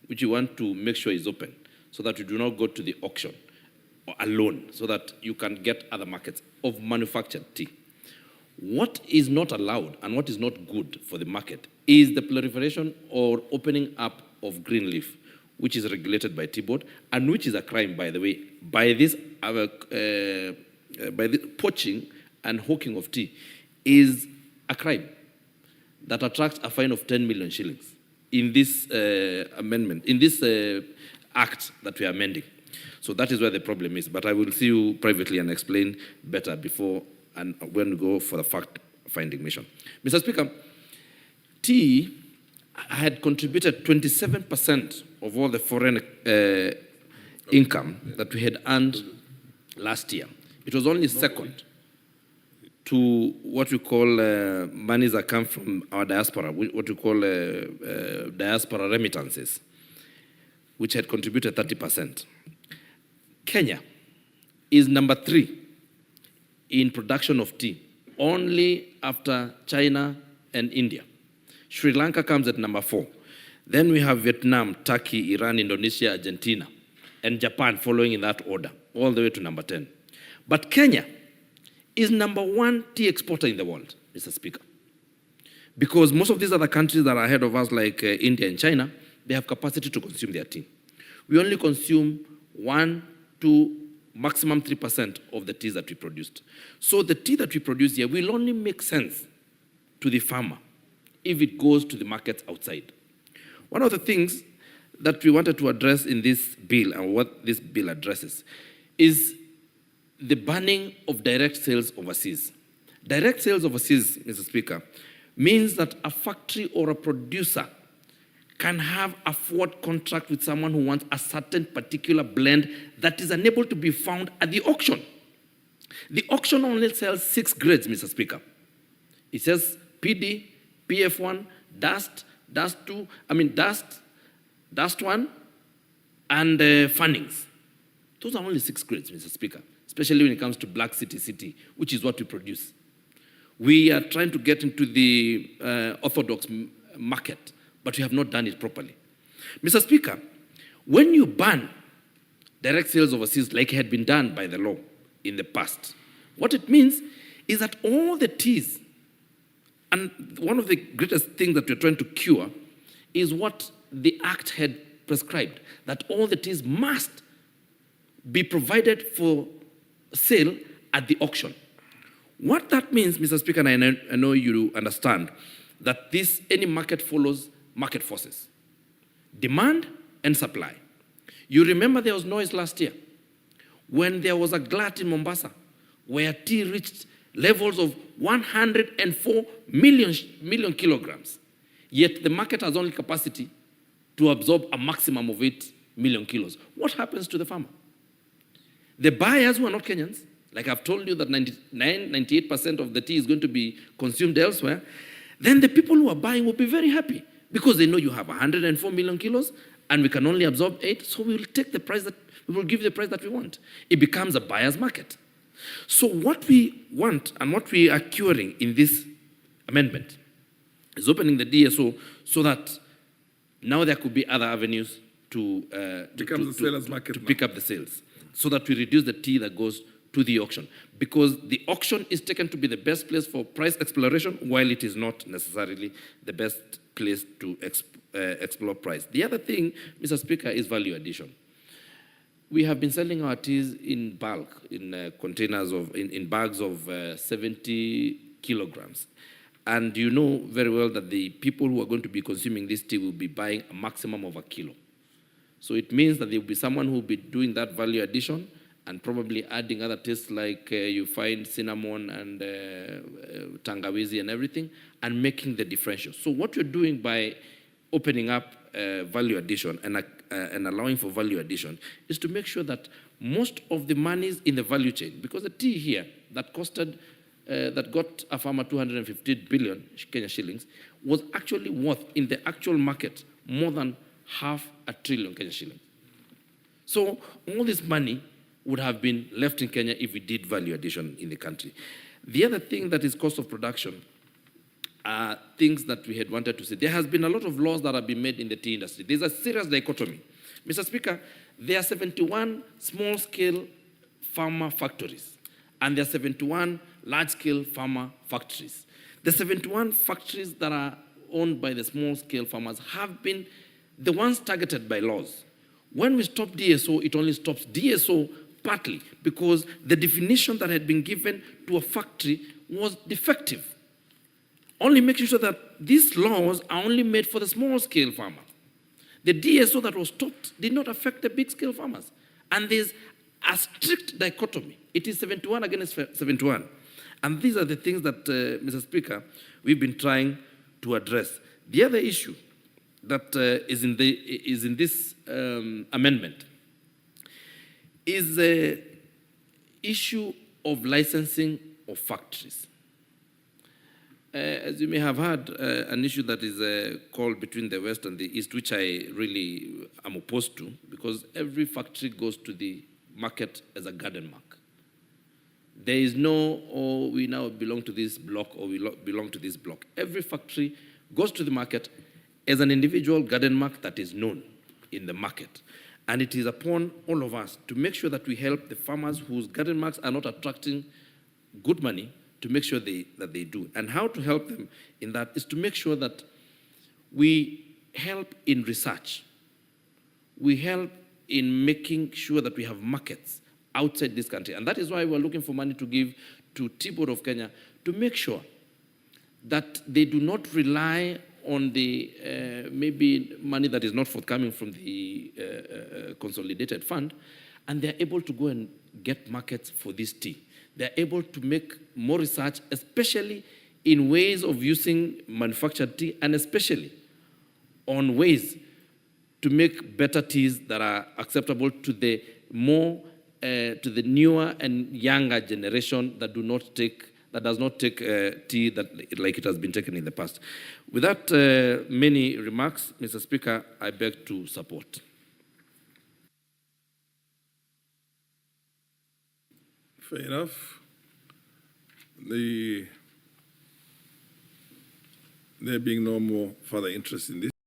which you want to make sure is open so that you do not go to the auction alone, so that you can get other markets of manufactured tea. What is not allowed and what is not good for the market is the proliferation or opening up of green leaf, which is regulated by Tea Board and which is a crime, by the way, by this poaching and hawking of tea is a crime that attracts a fine of 10 million shillings in this amendment, in this act that we are amending. So that is where the problem is. But I will see you privately and explain better before and when we go for the fact-finding mission. Mr. Speaker, tea had contributed 27% of all the foreign income that we had earned last year. It was only second to what we call monies that come from our diaspora, what we call diaspora remittances, which had contributed 30%. Kenya is number 3 in production of tea, only after China and India. Sri Lanka comes at number 4. Then we have Vietnam, Turkey, Iran, Indonesia, Argentina, and Japan following in that order, all the way to number 10. But Kenya is number 1 tea exporter in the world, Mr. Speaker. Because most of these other countries that are ahead of us, like India and China, they have capacity to consume their tea. We only consume 1 to maximum 3% of the teas that we produced. So the tea that we produce here will only make sense to the farmer if it goes to the markets outside. One of the things that we wanted to address in this bill and what this bill addresses is the banning of direct sales overseas. Direct sales overseas, Mr. Speaker, means that a factory or a producer can have a forward contract with someone who wants a certain particular blend that is unable to be found at the auction. The auction only sells 6 grades, Mr. Speaker. It says PD, PF1, Dust 2, Dust 1, and Fannings. Those are only 6 grades, Mr. Speaker, especially when it comes to Black City, which is what we produce. We are trying to get into the orthodox market, but we have not done it properly. Mr. Speaker, when you ban direct sales overseas like had been done by the law in the past, what it means is that all the teas, and one of the greatest things that we're trying to cure is what the Act had prescribed, that all the teas must be provided for sale at the auction. What that means, Mr. Speaker, and I know you understand, that any market follows market forces, demand and supply. You remember there was noise last year when there was a glut in Mombasa where tea reached levels of 104 million kilograms, yet the market has only capacity to absorb a maximum of 8 million kilos. What happens to the farmer? The buyers who are not Kenyans, like I've told you that 98% of the tea is going to be consumed elsewhere, then the people who are buying will be very happy because they know you have 104 million kilos and we can only absorb 8, so we will take the price we will give the price that we want. It becomes a buyer's market. So what we want and what we are curing in this amendment is opening the DSO so that now there could be other avenues to pick up the sales, so that we reduce the tea that goes to the auction. Because the auction is taken to be the best place for price exploration, while it is not necessarily the best place to explore price. The other thing, Mr. Speaker, is value addition. We have been selling our teas in bulk, in containers in bags of 70 kilograms. And you know very well that the people who are going to be consuming this tea will be buying a maximum of 1 kilo. So it means that there will be someone who will be doing that value addition and probably adding other tastes like you find cinnamon and tangawizi and everything, and making the differential. So what you're doing by opening up value addition and allowing for value addition is to make sure that most of the monies in the value chain, because the tea here that got a farmer 250 billion Kenya shillings, was actually worth in the actual market more than 500 billion Kenya shillings. So all this money would have been left in Kenya if we did value addition in the country. The other thing that is cost of production, things that we had wanted to see. There has been a lot of laws that have been made in the tea industry. There's a serious dichotomy. Mr. Speaker, there are 71 small-scale farmer factories, and there are 71 large-scale farmer factories. The 71 factories that are owned by the small-scale farmers have been the ones targeted by laws. When we stop DSO, it only stops DSO partly because the definition that had been given to a factory was defective. Only making sure that these laws are only made for the small-scale farmer. The DSO that was stopped did not affect the big-scale farmers. And there's a strict dichotomy. It is 71 against 71. And these are the things that, Mr. Speaker, we've been trying to address. The other issue that is in this amendment is the issue of licensing of factories. As you may have heard, an issue that is called between the West and the East, which I really am opposed to, because every factory goes to the market as a garden mark. There is no, oh, we now belong to this block or we belong to this block. Every factory goes to the market as an individual garden mark that is known in the market. And it is upon all of us to make sure that we help the farmers whose garden marks are not attracting good money to make sure that they do. And how to help them in that is to make sure that we help in research. We help in making sure that we have markets outside this country. And that is why we're looking for money to give to Tea Board of Kenya to make sure that they do not rely on the maybe money that is not forthcoming from the consolidated fund, and they're able to go and get markets for this tea. They're able to make more research, especially in ways of using manufactured tea, and especially on ways to make better teas that are acceptable to the more, to the newer and younger generation that does not take tea like it has been taken in the past. With that many remarks, Mr. Speaker, I beg to support. Fair enough. There being no more further interest in this.